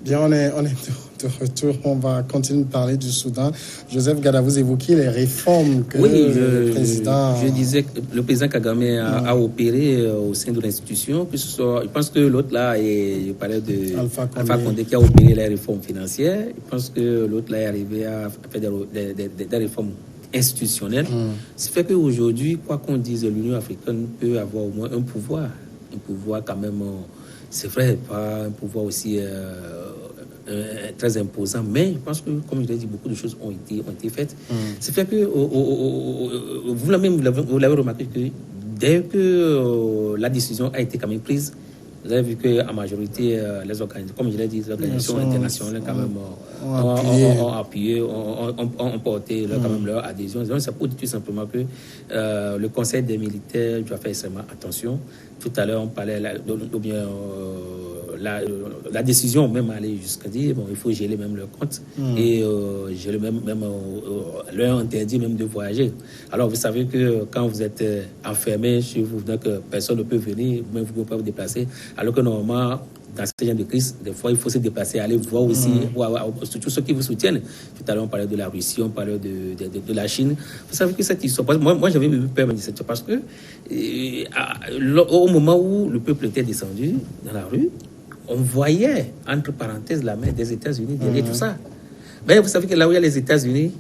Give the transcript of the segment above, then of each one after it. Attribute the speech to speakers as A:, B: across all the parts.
A: Bien, on est de retour. On va continuer de parler du Soudan. Joseph Gada, vous évoquiez les réformes que le président...
B: Je disais que le président Kagame a opéré au sein de l'institution. Je pense que l'autre là, je parlais de Alpha Condé qui a opéré les réformes financières. Je pense que l'autre là est arrivé à faire des réformes institutionnelles. Ce qui fait qu'aujourd'hui, quoi qu'on dise, l'Union africaine peut avoir au moins un pouvoir quand même... C'est vrai, pas un pouvoir aussi très imposant, mais je pense que, comme je l'ai dit, beaucoup de choses ont été faites. C'est fait que, vous l'avez remarqué, que dès que la décision a été quand même prise, vous avez vu qu'en majorité, les organisations, comme je l'ai dit, les organisations internationales quand même ont appuyé, ont porté quand même leur adhésion. Donc, c'est pour dire tout simplement que le Conseil des militaires doit faire extrêmement attention. Tout à l'heure, on parlait, la décision même allait jusqu'à dire, bon, il faut geler même leur compte et geler même leur interdit même de voyager. Alors, vous savez que quand vous êtes enfermé chez vous, donc personne ne peut venir, même vous ne pouvez pas vous déplacer, alors que normalement, dans ce genre de crise, des fois, il faut se déplacer, aller voir aussi, surtout ceux qui vous soutiennent. Tout à l'heure, on parlait de la Russie, on parlait de la Chine. Vous savez que cette histoire, moi j'avais eu peur de cette histoire parce que au moment où le peuple était descendu dans la rue, on voyait, entre parenthèses, la main des États-Unis derrière tout ça. Mais vous savez que là où il y a les États-Unis,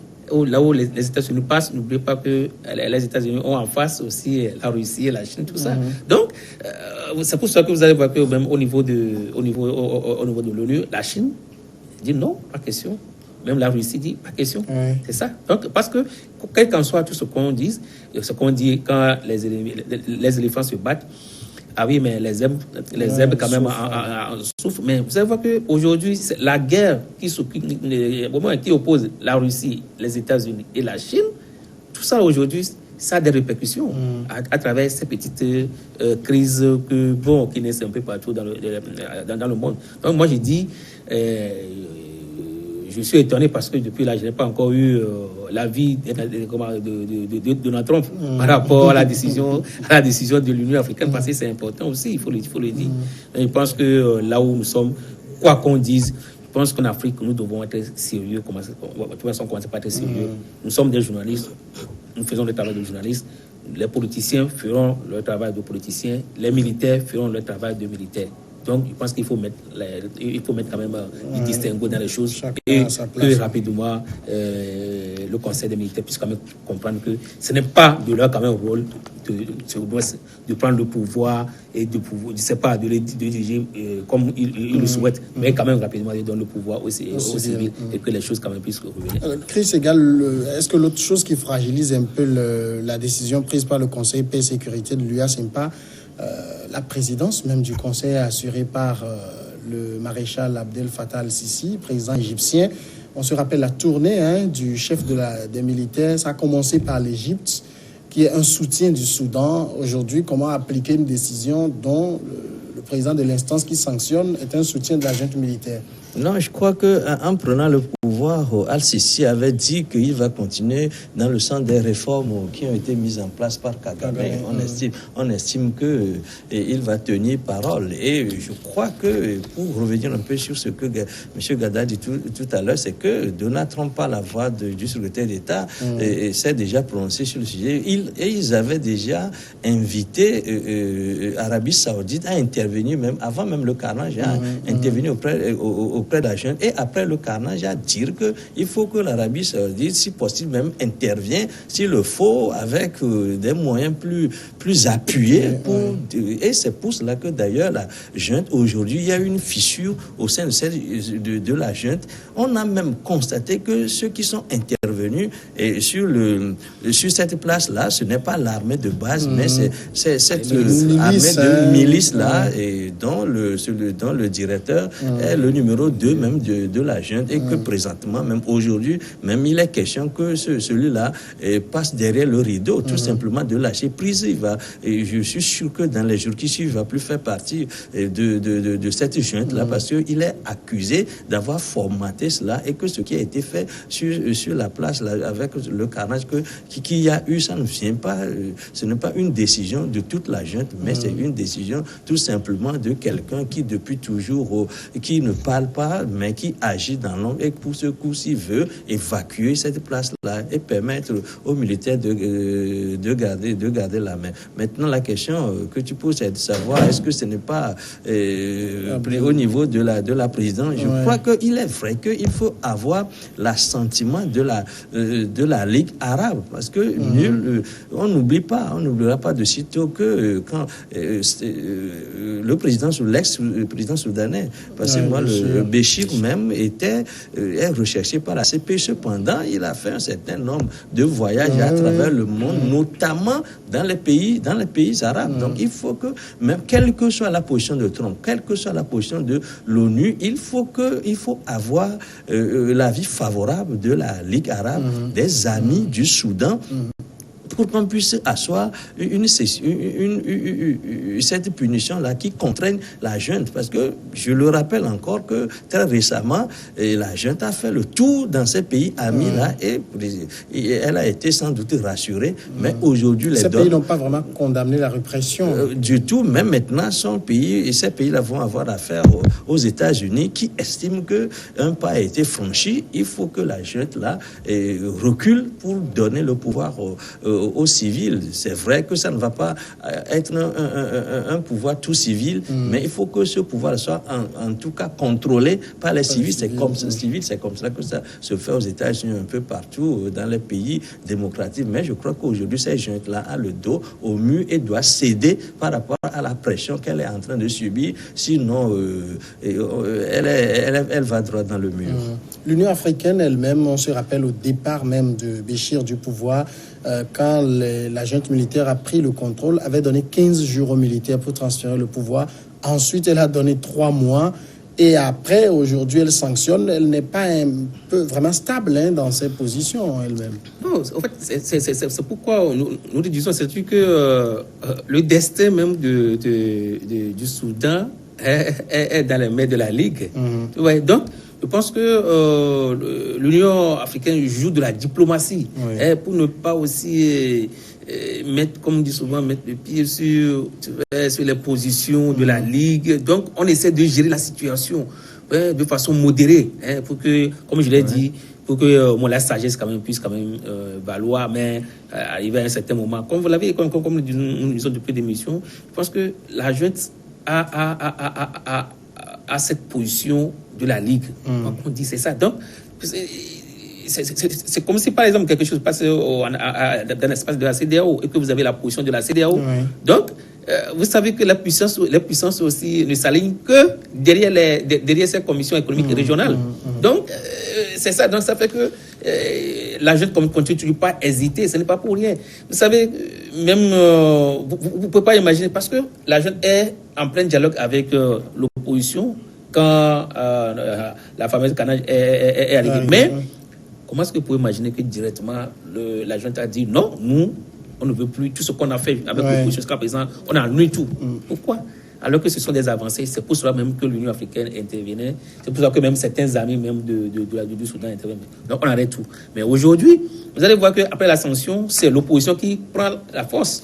B: là où les États-Unis passent, n'oubliez pas que les États-Unis ont en face aussi la Russie et la Chine, tout ça. Donc, c'est pour ça que vous allez voir que même au niveau de l'ONU, la Chine dit non, pas question. Même la Russie dit pas question. C'est ça. Donc, parce que, quel qu'en soit tout ce qu'on dit quand les éléphants se battent, ah oui, mais les zèbres quand même souffrent. Mais vous savez voir qu'aujourd'hui, c'est la guerre qui oppose la Russie, les États-Unis et la Chine, tout ça aujourd'hui, ça a des répercussions à travers ces petites crises qui naissent un peu partout dans le monde. Donc moi, j'ai dit... je suis étonné parce que depuis là, je n'ai pas encore eu l'avis de Donald Trump par rapport à la décision de l'Union africaine, parce que c'est important aussi, il faut le dire. Je pense que là où nous sommes, quoi qu'on dise, je pense qu'en Afrique, nous devons être sérieux. De toute façon, on commence pas à être sérieux. Nous sommes des journalistes, nous faisons le travail de journalistes. Les politiciens feront leur travail de politiciens, les militaires feront leur travail de militaires. Donc, je pense qu'il faut mettre quand même du distinguo dans les choses et que rapidement le Conseil des militaires puisse quand même comprendre que ce n'est pas de leur quand même rôle de prendre le pouvoir et de diriger comme ils le souhaitent, mais quand même rapidement de donner le pouvoir aux civils et que les choses quand même puissent revenir.
A: Chris, est-ce que l'autre chose qui fragilise un peu la décision prise par le Conseil paix et sécurité de l'UA, c'est pas la présidence même du Conseil assurée par le maréchal Abdel Fattah al-Sisi, président égyptien. On se rappelle la tournée du chef des militaires. Ça a commencé par l'Égypte, qui est un soutien du Soudan. Aujourd'hui, comment appliquer une décision dont le président de l'instance qui sanctionne est un soutien de la junte militaire?
C: Non, je crois qu'en prenant le pouvoir, Al-Sisi avait dit qu'il va continuer dans le sens des réformes qui ont été mises en place par Kagame. On estime qu'il va tenir parole. Et je crois que, pour revenir un peu sur ce que M. Gada dit tout à l'heure, c'est que Donald Trump, par la voix du secrétaire d'État, s'est déjà prononcé sur le sujet. Ils avaient déjà invité Arabie Saoudite à intervenir, même avant même le carnage, à intervenir auprès de la junte, et après le carnage, à dire qu'il faut que l'Arabie Saoudite, si possible même, intervienne, s'il le faut, avec des moyens plus appuyés. Et c'est pour cela que d'ailleurs la junte, aujourd'hui, il y a une fissure au sein de la junte. On a même constaté que ceux qui sont intervenus sur cette place-là, ce n'est pas l'armée de base, mais c'est cette armée de milice-là, et dont le directeur est le numéro 2 même de la junte, et que présentement, même aujourd'hui, même il est question que celui-là passe derrière le rideau, tout simplement de lâcher prise. Et je suis sûr que dans les jours qui suivent, il ne va plus faire partie de cette junte-là, parce qu'il est accusé d'avoir formaté cela, et que ce qui a été fait sur la place là, avec le carnage qu'il y a eu, ça ne vient pas, ce n'est pas une décision de toute la junte, mais c'est une décision tout simplement simplement de quelqu'un qui depuis toujours, qui ne parle pas, mais qui agit dans l'ombre, et pour ce coup-ci veut évacuer cette place-là et permettre aux militaires de garder la main. Maintenant, la question que tu poses, c'est de savoir est-ce que ce n'est pas au niveau de la présidence. Je crois qu'il est vrai qu'il faut avoir l'assentiment de la Ligue arabe, parce que on n'oubliera pas de sitôt que quand le président ou l'ex-président soudanais, parce que moi, le Béchir même est recherché par la CPI. Cependant, il a fait un certain nombre de voyages à travers le monde, notamment dans les pays arabes. Donc, il faut que, même quelle que soit la position de Trump, quelle que soit la position de l'ONU, il faut avoir l'avis favorable de la Ligue arabe, des amis du Soudan, pour qu'on puisse asseoir cette punition-là qui contraigne la junte. Parce que je le rappelle encore que très récemment, la junte a fait le tour dans ces pays amis-là et elle a été sans doute rassurée. Mais aujourd'hui,
A: ces pays n'ont pas vraiment condamné la répression.
C: Du tout. Même maintenant, ces pays-là vont avoir affaire aux États-Unis qui estiment qu'un pas a été franchi. Il faut que la junte-là recule pour donner le pouvoir aux civils. C'est vrai que ça ne va pas être un pouvoir tout civil, mais il faut que ce pouvoir soit en tout cas contrôlé par les civils. C'est comme ça que ça se fait aux États-Unis, un peu partout dans les pays démocratiques. Mais je crois qu'aujourd'hui, cette junte-là a le dos au mur et doit céder par rapport à la pression qu'elle est en train de subir. Sinon, elle va droit dans le mur.
A: L'Union africaine elle-même, on se rappelle au départ même de Béchir du pouvoir, quand la junte militaire a pris le contrôle, avait donné 15 jours aux militaires pour transférer le pouvoir. Ensuite, elle a donné 3 mois. Et après, aujourd'hui, elle sanctionne. Elle n'est pas un peu vraiment stable dans ses positions elle-même.
B: Non, en fait, c'est pourquoi nous disons, c'est que le destin même du Soudan est dans les mains de la Ligue. Ouais, donc, je pense que l'Union africaine joue de la diplomatie pour ne pas aussi mettre, comme on dit souvent, mettre le pied sur les positions de la Ligue. Donc, on essaie de gérer la situation de façon modérée pour que, comme je l'ai dit, pour que la sagesse puisse valoir, mais arriver à un certain moment. Comme vous l'avez, comme nous disons depuis l'émission, je pense que la junte a cette position de la Ligue. On dit c'est ça. Donc, c'est comme si, par exemple, quelque chose passe dans l'espace de la CEDEAO et que vous avez la position de la CEDEAO. Donc, vous savez que les puissances aussi ne s'alignent que derrière ces commissions économiques régionales. Donc, c'est ça. Donc, ça fait que la junte continue toujours pas à hésiter. Ce n'est pas pour rien. Vous savez, même, vous ne pouvez pas imaginer, parce que la junte est en plein dialogue avec l'opposition quand la fameuse canage est arrivée. Mais comment est-ce que vous pouvez imaginer que directement la junte a dit non, nous, on ne veut plus tout ce qu'on a fait avec l'opposition jusqu'à présent, on a annulé tout. Pourquoi? Alors que ce sont des avancées, c'est pour cela même que l'Union africaine intervenait, c'est pour cela que même certains amis même du Soudan interviennent. Donc on arrête tout. Mais aujourd'hui, vous allez voir qu'après la sanction, c'est l'opposition qui prend la force.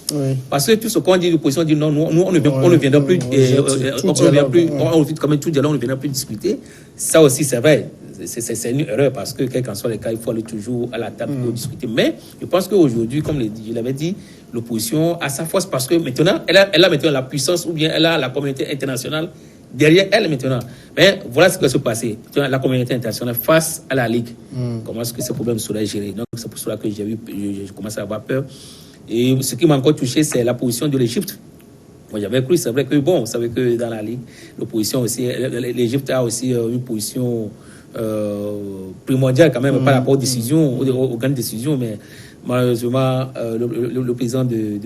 B: Parce que tout ce qu'on dit, l'opposition dit non, nous on ne viendra plus, on évite quand même tout dialogue, on ne viendra plus discuter. Ça aussi c'est vrai. C'est une erreur parce que, quel qu'en soit le cas, il faut aller toujours à la table pour discuter. Mais je pense qu'aujourd'hui, comme je l'avais dit, l'opposition a sa force parce que maintenant, elle a maintenant la puissance ou bien elle a la communauté internationale derrière elle maintenant. Mais voilà ce qui va se passer. La communauté internationale face à la Ligue. Comment est-ce que ce problème sera géré? Donc, c'est pour cela que j'ai commencé à avoir peur. Et ce qui m'a encore touché, c'est la position de l'Égypte. Moi, j'avais cru, c'est vrai que, vous savez que dans la Ligue, l'opposition aussi, l'Égypte a aussi une position primordial quand même par rapport aux décisions, aux grandes décisions, mais malheureusement le président de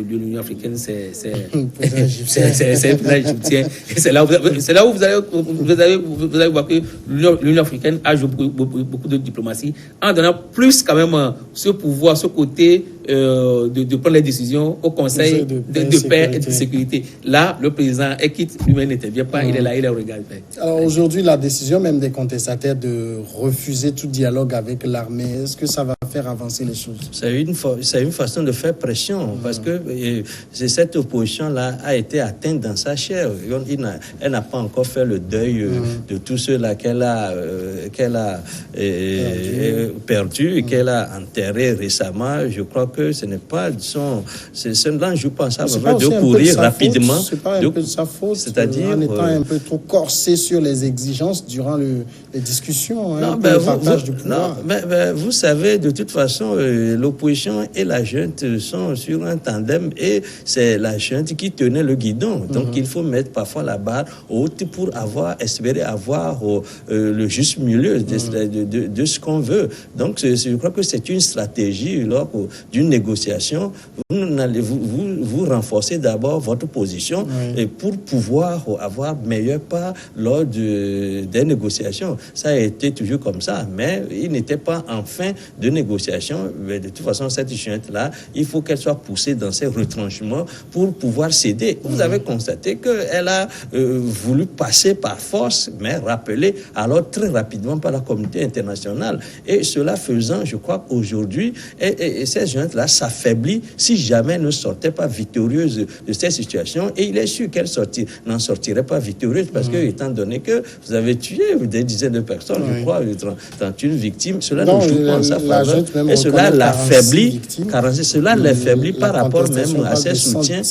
B: l'Union africaine c'est le président égyptien. C'est là où vous allez voir que l'Union africaine a joué beaucoup de diplomatie en donnant plus quand même ce pouvoir, ce côté de prendre les décisions au Conseil de paix et de sécurité. Là, le président est quitte, lui-même n'intervient pas, il est là, il est au regard.
A: Alors aujourd'hui, la décision même des contestataires de refuser tout dialogue avec l'armée, est-ce que ça va faire avancer les choses?
C: C'est une façon de faire pression, parce que cette opposition-là a été atteinte dans sa chair. Elle n'a pas encore fait le deuil de tous ceux-là qu'elle a perdu et qu'elle a enterré récemment. Je crois que ce n'est pas cela, je pense, de courir rapidement.
A: C'est pas un peu de sa faute, c'est-à-dire en étant un peu trop corsé sur les exigences durant les discussions, le partage du pouvoir.
C: Vous savez, de toute façon, l'opposition et la junte sont sur un tandem et c'est la junte qui tenait le guidon. Donc il faut mettre parfois la barre haute pour espérer avoir le juste milieu de ce qu'on veut. Donc je crois que c'est une stratégie lors d'une négociation. Vous renforcez d'abord votre position et pour pouvoir avoir meilleure part lors des négociations. Ça a été toujours comme ça, mais il n'était pas en fin de négociation. Mais de toute façon, cette junte-là, il faut qu'elle soit poussée dans ses retranchements pour pouvoir céder. Vous avez constaté qu'elle a voulu passer par force, mais rappelée alors très rapidement par la communauté internationale. Et cela faisant, je crois qu'aujourd'hui, cette junte-là s'affaiblit si jamais elle ne sortait pas victorieuse de cette situation. Et il est sûr qu'elle n'en sortirait pas victorieuse parce que, étant donné que vous avez tué des dizaines de personnes, je crois, 31 victimes, cela ne joue pas en sa faveur. Et cela l'affaiblit, cela l'affaiblit par rapport même à ses soutiens.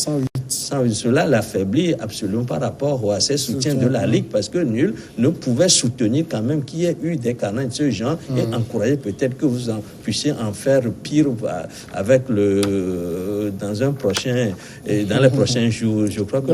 C: Cela l'affaiblit absolument par rapport à ses soutiens de la Ligue parce que nul ne pouvait soutenir quand même qu'il y ait eu des canons de ce genre et encourager peut-être que vous puissiez en faire pire avec dans les prochains jours. Je crois que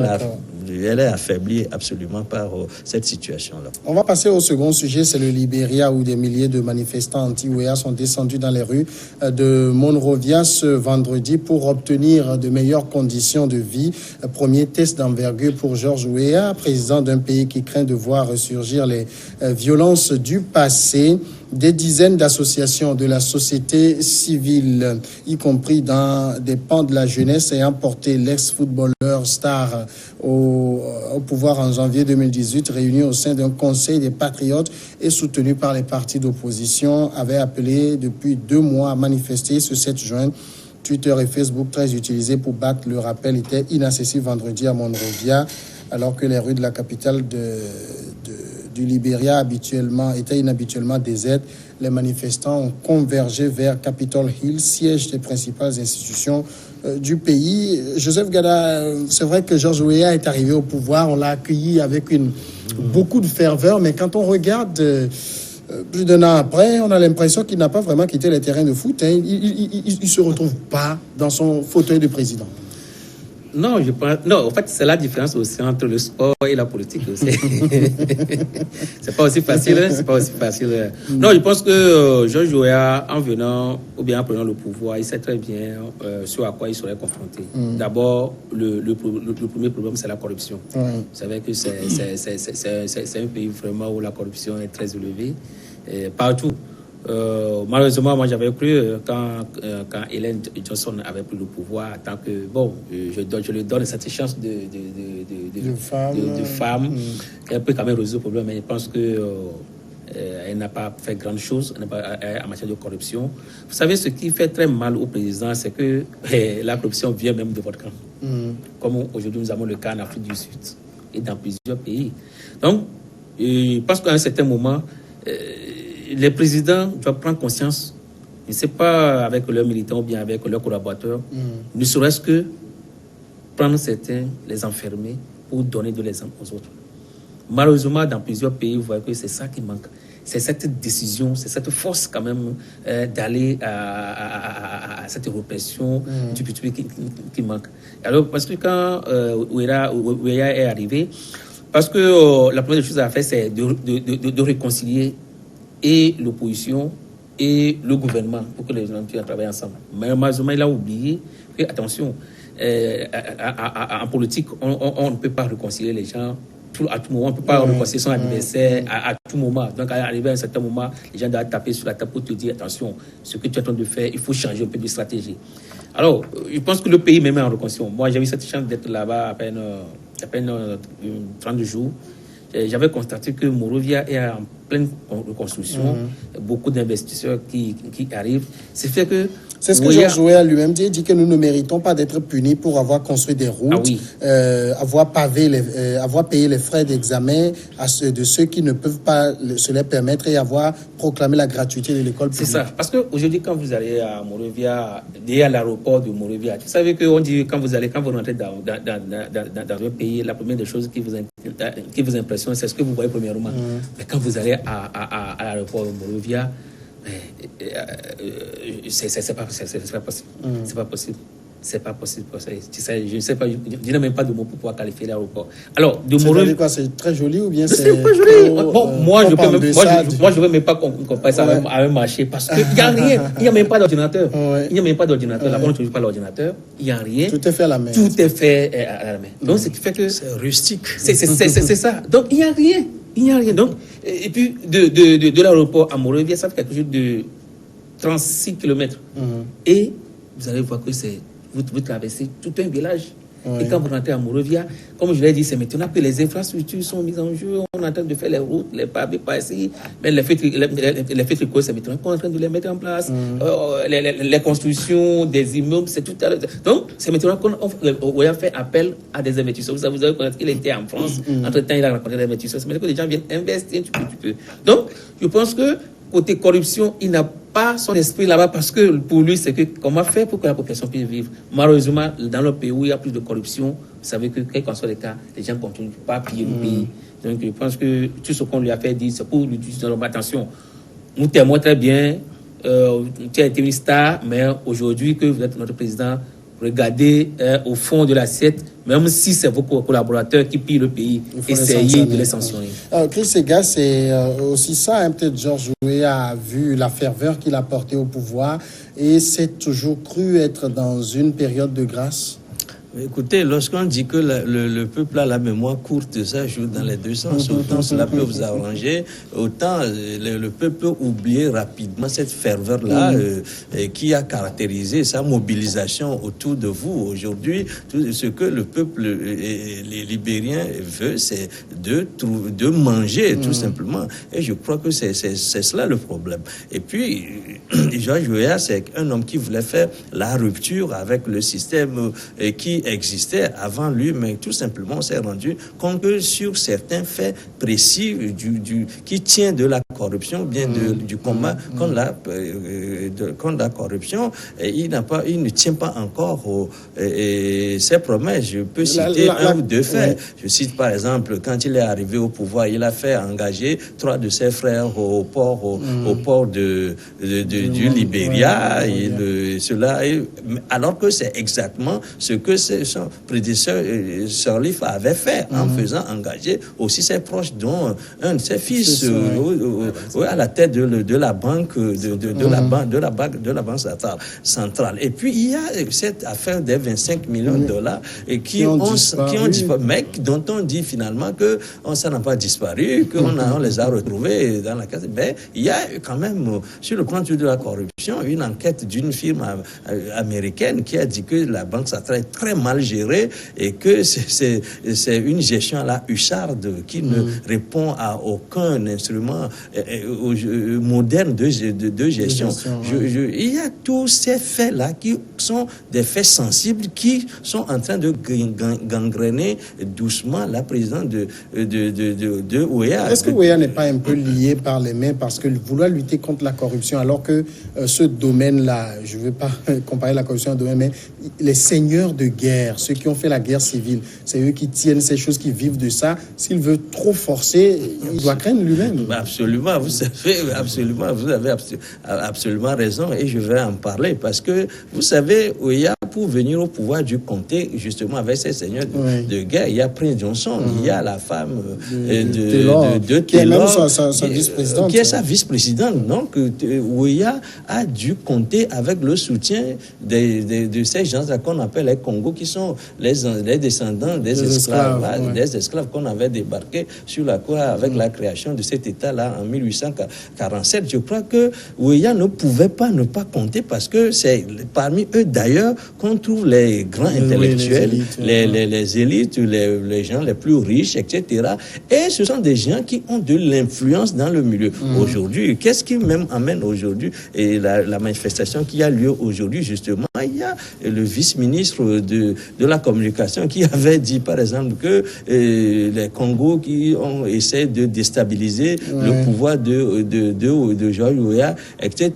C: elle est affaiblie absolument par cette situation-là.
A: On va passer au second sujet, c'est le Libéria où des milliers de manifestants anti-Ouéa sont descendus dans les rues de Monrovia ce vendredi pour obtenir de meilleures conditions de vie. Premier test d'envergure pour George Weah, président d'un pays qui craint de voir ressurgir les violences du passé. Des dizaines d'associations de la société civile, y compris dans des pans de la jeunesse, ayant porté l'ex-footballeur star au pouvoir en janvier 2018, réunis au sein d'un conseil des patriotes et soutenu par les partis d'opposition, avaient appelé depuis 2 mois à manifester ce 7 juin. Twitter et Facebook, très utilisés pour battre le rappel, étaient inaccessibles vendredi à Monrovia, alors que les rues de la capitale du Libéria étaient inhabituellement désertes. Les manifestants ont convergé vers Capitol Hill, siège des principales institutions du pays. Joseph Gada, c'est vrai que George Weah est arrivé au pouvoir, on l'a accueilli avec beaucoup de ferveur, mais quand on regarde plus d'un an après, on a l'impression qu'il n'a pas vraiment quitté les terrains de foot. Il ne se retrouve pas dans son fauteuil de président.
B: Non, je pense. Non, en fait, c'est la différence aussi entre le sport et la politique aussi. C'est pas aussi facile. Non, je pense que George Weah, en venant ou bien en prenant le pouvoir, il sait très bien sur à quoi il serait confronté. D'abord, le premier problème, c'est la corruption. Vous savez que c'est un pays vraiment où la corruption est très élevée partout. Malheureusement, moi j'avais cru quand Ellen Johnson avait pris le pouvoir, tant que je lui donne cette chance de femme, qu'elle peut quand même résoudre le problème, mais je pense que elle n'a pas fait grande chose en matière de corruption. Vous savez, ce qui fait très mal au président, c'est que la corruption vient même de votre camp. Comme aujourd'hui nous avons le cas en Afrique du Sud et dans plusieurs pays. Donc, je pense qu'à un certain moment, les présidents doivent prendre conscience, je ne sais pas avec leurs militants ou bien avec leurs collaborateurs, ne serait-ce que prendre certains, les enfermer pour donner de l'exemple aux autres. Malheureusement, dans plusieurs pays, vous voyez que c'est ça qui manque. C'est cette décision, c'est cette force quand même d'aller à cette répression du petit qui manque. Alors, parce que quand Weah est arrivé, parce que la première chose à faire, c'est de réconcilier et l'opposition et le gouvernement pour que les gens puissent travailler ensemble. Mais malheureusement, il a oublié que, attention, en politique, on ne peut pas réconcilier les gens à tout moment. On ne peut pas reconnaître son adversaire à tout moment. Donc, à arriver à un certain moment, les gens doivent taper sur la table pour te dire, attention, ce que tu es en train de faire, il faut changer un peu de stratégie. Alors, je pense que le pays me met en reconnaissance. Moi, j'ai eu cette chance d'être là-bas à peine 30 jours. J'avais constaté que Monrovia est en pleine reconstruction. Beaucoup d'investisseurs qui arrivent. C'est fait que...
A: C'est ce que Georges Weah lui-même dit. Il dit que nous ne méritons pas d'être punis pour avoir construit des routes, avoir payé les frais d'examen de ceux qui ne peuvent pas se les permettre et avoir proclamé la gratuité de l'école publique.
B: C'est ça. Parce qu'aujourd'hui, quand vous allez à Monrovia, à l'aéroport de Monrovia, vous savez qu'on dit quand vous rentrez dans un pays, la première des choses qui vous impressionne, c'est ce que vous voyez premièrement. Mais quand vous allez à l'aéroport de Monrovia, c'est pas possible. C'est pas possible. C'est pas possible. Je ne sais pas, je n'ai même pas de mots pour pouvoir qualifier l'aéroport. Alors, de Monrovia.
A: Quoi, c'est très joli ou bien
B: c'est pas joli? Moi, je ne veux même pas comparer ça à un marché parce qu'il n'y a rien. Il n'y a même pas d'ordinateur. Il n'y a même pas d'ordinateur. Là-bas, on ne trouve pas l'ordinateur. Il n'y a rien.
A: Tout est fait à la main.
B: Tout est fait à la main. Donc, ce qui fait que.
C: C'est rustique.
B: C'est ça. Donc, il n'y a rien. Il n'y a rien. Donc, et puis, de l'aéroport à Monrovia, ça fait quelque chose de 36 km. Et vous allez voir que vous traversez tout un village. Et quand vous rentrez à Monrovia, comme je l'ai dit, c'est maintenant que les infrastructures sont mises en jeu. On est en train de faire les routes, les pavés par ici. Mais les faits tricots, c'est maintenant qu'on est en train de les mettre en place. Les constructions des immeubles, c'est tout à l'heure. Donc, c'est maintenant qu'on a fait appel à des investisseurs. Vous avez connaître qu'il était en France. Entre-temps, il a rencontré des investisseurs. C'est maintenant que les gens viennent investir un petit peu. Donc, je pense que côté corruption, il n'a pas son esprit là-bas parce que pour lui, c'est que comment faire pour que la population puisse vivre. Malheureusement, dans le pays où il y a plus de corruption, vous savez que, quel qu'en soit le cas, les gens ne continuent pas à piller le pays. Donc, je pense que tout ce qu'on lui a fait dire, c'est pour lui dire attention, nous t'aimons très bien, tu as été une star, mais aujourd'hui que vous êtes notre président, regardez au fond de l'assiette, même si c'est vos collaborateurs qui pillent le pays, essayez de les sanctionner.
A: Chris Segas, c'est aussi ça, peut-être Georges Weah a vu la ferveur qu'il a portée au pouvoir et s'est toujours cru être dans une période de grâce.
C: Écoutez, lorsqu'on dit que le peuple a la mémoire courte, ça joue dans les deux sens. Autant cela peut vous arranger, autant le peuple peut oublier rapidement cette ferveur-là qui a caractérisé sa mobilisation autour de vous. Aujourd'hui, tout ce que le peuple, les Libériens veut, c'est de manger, tout simplement. Et je crois que c'est cela le problème. Et puis, Georges Weah, c'est un homme qui voulait faire la rupture avec le système qui existait avant lui, mais tout simplement on s'est rendu compte que sur certains faits précis qui tient de la corruption, bien du combat contre la corruption, il ne tient pas encore ses promesses. Je peux citer un ou deux faits. Je cite par exemple, quand il est arrivé au pouvoir, il a fait engager 3 de ses frères au port du Libéria, alors que c'est exactement ce que son prédécesseur Sirleaf avait fait en faisant engager aussi ses proches, dont un de ses fils à la tête de la banque de la banque centrale. Et puis il y a cette affaire des 25 millions de dollars qui ont disparu, mais dont on dit finalement que ça n'a pas disparu, qu'on les a retrouvés dans la case. Mais il y a quand même sur le plan de la corruption une enquête d'une firme américaine qui a dit que la banque centrale est très mal gérée et que c'est une gestion à la hussarde qui ne répond à aucun instrument moderne de gestion. Il y a tous ces faits-là qui sont des faits sensibles qui sont en train de gangréner doucement la présidence de Weah.
A: Est-ce que Weah n'est pas un peu lié par les mains parce que vouloir lutter contre la corruption alors que ce domaine-là, je ne veux pas comparer la corruption à un domaine, mais les seigneurs de guerre, ceux qui ont fait la guerre civile, c'est eux qui tiennent ces choses, qui vivent de ça. S'il veut trop forcer, il doit craindre lui-même.
C: Absolument, vous avez absolument raison et je vais en parler parce que vous savez, Weah, pour venir au pouvoir du comté, justement avec ces seigneurs de guerre, il y a Prince Johnson, il y a la femme de Taylor,
A: qui est même sa vice-présidente.
C: Qui est sa vice-présidente. Donc, Weah a dû compter avec le soutien de ces gens qu'on appelle les Congos, qui sont les descendants des esclaves qu'on avait débarqués sur la côte avec la création de cet État-là en 1847. Je crois que Ouéa ne pouvait pas ne pas compter, parce que c'est parmi eux d'ailleurs qu'on trouve les grands intellectuels, les élites, les gens les plus riches, etc. Et ce sont des gens qui ont de l'influence dans le milieu. Aujourd'hui, qu'est-ce qui même amène aujourd'hui et la manifestation qui a lieu aujourd'hui, justement, il y a le vice-ministre de la communication qui avait dit, par exemple, que les Congos qui ont essayé de déstabiliser le pouvoir de Georges Weah, etc.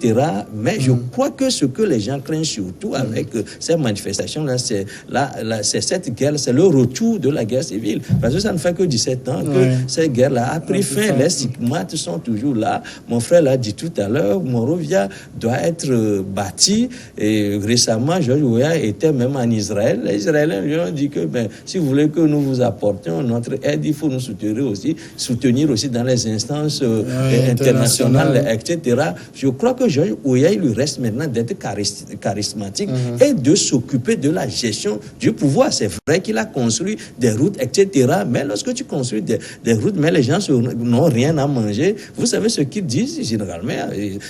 C: Mais je crois que ce que les gens craignent surtout avec ces manifestations-là, c'est cette guerre, c'est le retour de la guerre civile. Parce que ça ne fait que 17 ans que cette guerre-là a pris fin. Les stigmates sont toujours là. Mon frère l'a dit tout à l'heure, Monrovia doit être bâti. Et récemment, Georges Weah était même en Israël. Les Israéliens lui ont dit que si vous voulez que nous vous apportions notre aide, il faut nous soutenir aussi dans les instances internationales, etc. Je crois que Georges Weah, il lui reste maintenant d'être charismatique et de s'occuper de la gestion du pouvoir. C'est vrai qu'il a construit des routes, etc. Mais lorsque tu construis des routes, mais les gens n'ont rien à manger, vous savez ce qu'ils disent généralement.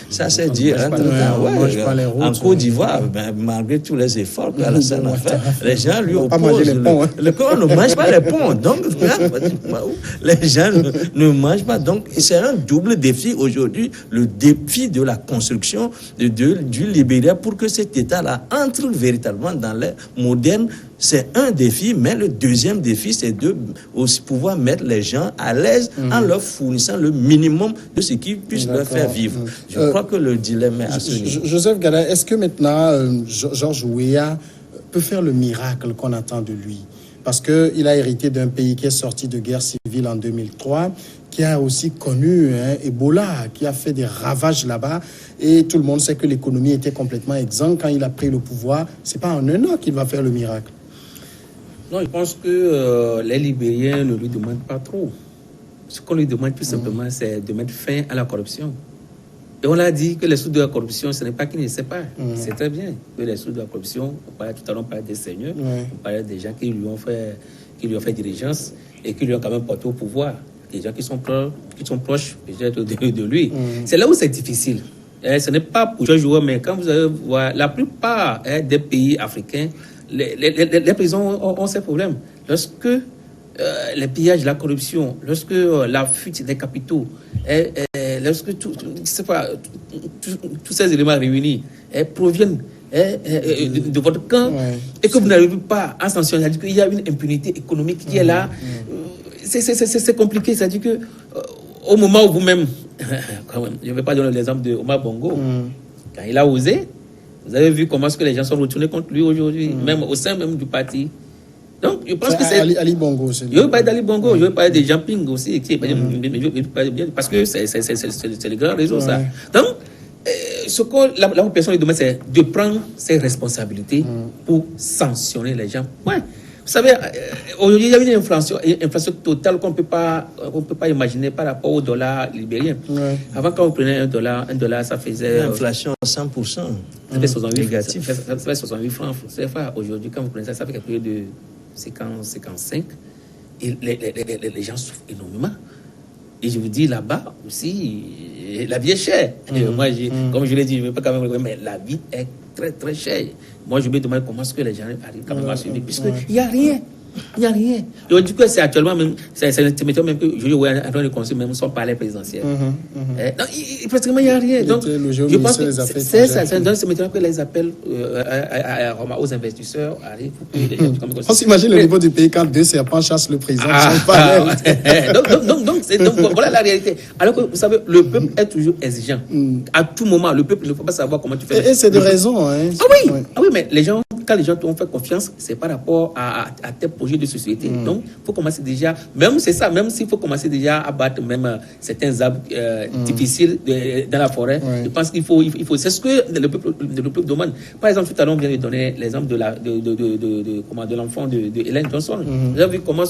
C: Ça s'est dit en Côte d'Ivoire, malgré tous les efforts qu'Alassane a fait, les gens lui opposent. On ne mange pas les ponts. Donc, les gens ne mangent pas. Donc, c'est un double défi aujourd'hui, le défi de la construction du Libéria pour que cet État-là entre véritablement dans l'ère moderne. C'est un défi, mais le deuxième défi, c'est de aussi pouvoir mettre les gens à l'aise en leur fournissant le minimum de ce qui puisse leur faire vivre. Je crois que le dilemme est à ce niveau.
A: Joseph Gada, est-ce que maintenant Georges Weah peut faire le miracle qu'on attend de lui? Parce qu'il a hérité d'un pays qui est sorti de guerre civile en 2003, qui a aussi connu Ebola, qui a fait des ravages là-bas. Et tout le monde sait que l'économie était complètement exsangue quand il a pris le pouvoir. Ce n'est pas en un an qu'il va faire le miracle.
B: Non, je pense que les Libériens ne lui demandent pas trop. Ce qu'on lui demande tout simplement, c'est de mettre fin à la corruption. Et on a dit que les sous de la corruption, ce n'est pas qu'ils ne sait pas. C'est très bien que les sous de la corruption, on parlait tout à l'heure, on parlait des seigneurs, on parlait des gens qui lui ont fait diligence et qui lui ont quand même porté au pouvoir. Des gens qui sont proches de lui. C'est là où c'est difficile. Ce n'est pas pour Georges Weah, mais quand vous allez voir, la plupart des pays africains, les prisons ont ces problèmes. Lorsque les pillages, la corruption, lorsque la fuite des capitaux, lorsque tous ces éléments réunis proviennent de votre camp et que vous n'arrivez pas à sanctionner, c'est-à-dire qu'il y a une impunité économique qui est là. C'est compliqué, c'est-à-dire que au moment où vous-même, je ne vais pas donner l'exemple de Omar Bongo, quand il a osé, vous avez vu comment est-ce que les gens sont retournés contre lui aujourd'hui, même au sein même du parti. Donc, je pense que c'est...
A: Ali Bongo.
B: Je veux parler d'Ali Bongo, je veux parler de Jean Ping aussi, parce que c'est les grands réseaux, ça. Donc, ce que la personne lui demande, c'est de prendre ses responsabilités pour sanctionner les gens. Ouais. Vous savez, aujourd'hui, il y a une inflation totale qu'on ne peut pas imaginer par rapport au dollar libérien. Avant, quand vous prenez un dollar, ça faisait...
C: L'inflation à 100%.
B: Ça fait 68 négatif. Ça fait 68 francs. Aujourd'hui, quand vous prenez ça, ça fait quelque chose de 55. Et les gens souffrent énormément. Et je vous dis, là-bas aussi, la vie est chère. Moi, comme je l'ai dit, je ne veux pas quand même... Mais la vie est très, très chère. Moi, je me demande comment est-ce que les gens arrivent quand même à suivre. Puisqu'il n'y a rien. Il n'y a rien. Donc, du coup, c'est actuellement même... C'est même que je vois en train de construire même son palais présidentiel. Pratiquement, il n'y a rien. Donc, je pense que c'est ça. C'est maintenant que les appels aux investisseurs arrivent.
A: On s'imagine le niveau du pays quand deux serpents chassent le président.
B: Donc, voilà la réalité. Alors que, vous savez, le peuple est toujours exigeant. À tout moment, le peuple ne peut pas savoir comment tu fais.
A: Et c'est de raison.
B: Ah oui, mais les gens, quand les gens t'ont fait confiance, c'est par rapport à tes projets. projet de société. Donc, il faut commencer déjà, même c'est ça, même s'il faut commencer déjà à battre même certains arbres difficiles dans la forêt, je pense qu'il faut, c'est ce que le peuple demande. Par exemple, tout à l'heure, on vient de donner l'exemple de l'enfant de Hélène Johnson. Vous avez vu comment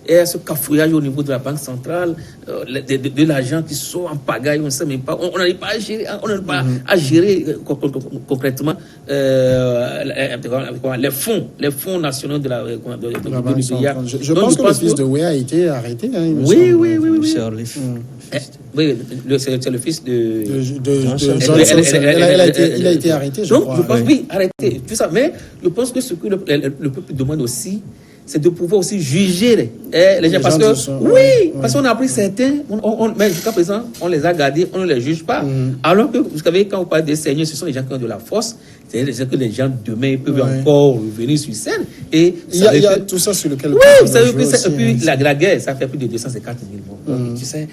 B: il y a ce cafouillage au niveau de la Banque centrale, de l'argent qui sort en pagaille, on ne sait même pas, on n'arrive pas à gérer, concrètement les fonds nationaux de la
A: Banque centrale. Je pense que le fils de Weah a été arrêté.
B: Oui. Oui, c'est le fils de
A: Johnson. Il a été arrêté, je crois.
B: Donc, je pense, oui, arrêté. Tout ça. Mais je pense que ce que le peuple demande aussi, c'est de pouvoir aussi juger les gens. Parce que, parce qu'on a pris certains, mais jusqu'à présent, on les a gardés, on ne les juge pas. Alors que, vous savez, quand on parle des seigneurs, ce sont les gens qui ont de la force. C'est-à-dire que les gens demain peuvent encore venir sur scène. Et
A: il y a tout ça sur lequel...
B: Oui, vous savez que et puis la guerre, ça fait plus de 250 000 morts. Tu sais,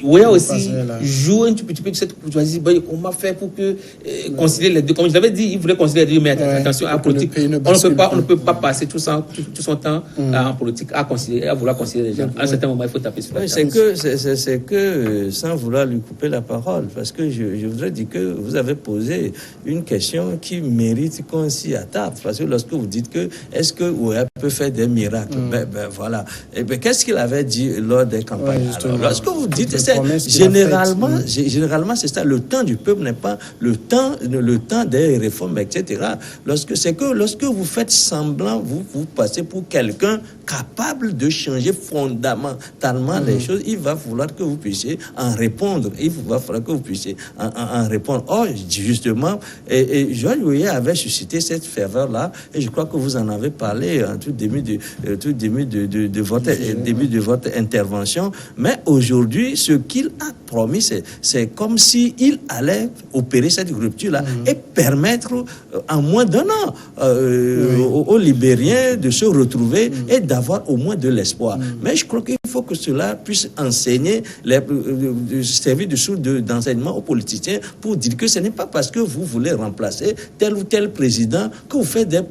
B: Weah aussi joue un petit peu de cette courtoisie. Comment faire pour que concilier les deux? Comme je l'avais dit, il voulait concilier les deux, mais attention à la politique. On ne peut pas passer tout son temps en politique à vouloir concilier les gens. À un certain moment, il faut taper sur la table.
C: C'est que, sans vouloir lui couper la parole, parce que je voudrais dire que vous avez posé une question qui mérite qu'on s'y attarde. Parce que lorsque vous dites que est-ce que Weah peut faire des miracles, voilà. Et qu'est-ce qu'il avait dit lors des campagnes? Alors, lorsque vous dites, généralement, c'est ça. Le temps du peuple n'est pas le temps des réformes, etc. Lorsque vous faites semblant, vous passez pour quelqu'un capable de changer fondamentalement les choses, il va falloir que vous puissiez en répondre. Il va falloir que vous puissiez en répondre. Or, justement, et George Weah avait suscité cette ferveur-là, et je crois que vous en avez parlé en tout début de votre intervention. Mais aujourd'hui, ce qu'il a promis, c'est comme s'il allait opérer cette rupture-là et permettre en moins d'un an aux Libériens de se retrouver et d'avoir au moins de l'espoir. Mais je crois qu'il faut que cela puisse enseigner, servir de source d'enseignement aux politiciens pour dire que ce n'est pas parce que vous voulez remplacer tel ou tel président que vous faites des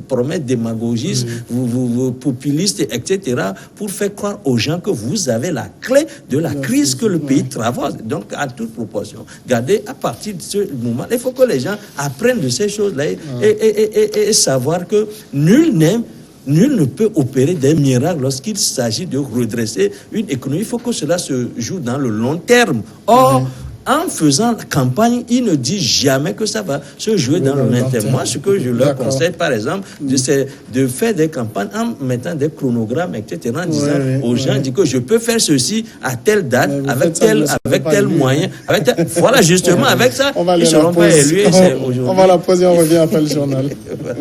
C: promesses démagogistes, vous populistes, etc., pour faire croire aux gens que vous avez la clé de la crise que le pays traverse. Donc, à toute proportion, regardez, à partir de ce moment, il faut que les gens apprennent de ces choses-là et savoir que nul ne peut opérer des miracles lorsqu'il s'agit de redresser une économie. Il faut que cela se joue dans le long terme. Or, en faisant campagne, il ne dit jamais que ça va se jouer dans le long terme. Moi, ce que je leur conseille, par exemple, c'est de faire des campagnes en mettant des chronogrammes, etc., en disant aux gens, dit que je peux faire ceci à telle date, avec tel moyen. Voilà, justement, avec ça, ils ne seront pas élus.
A: On va la poser, on revient après le journal. Voilà.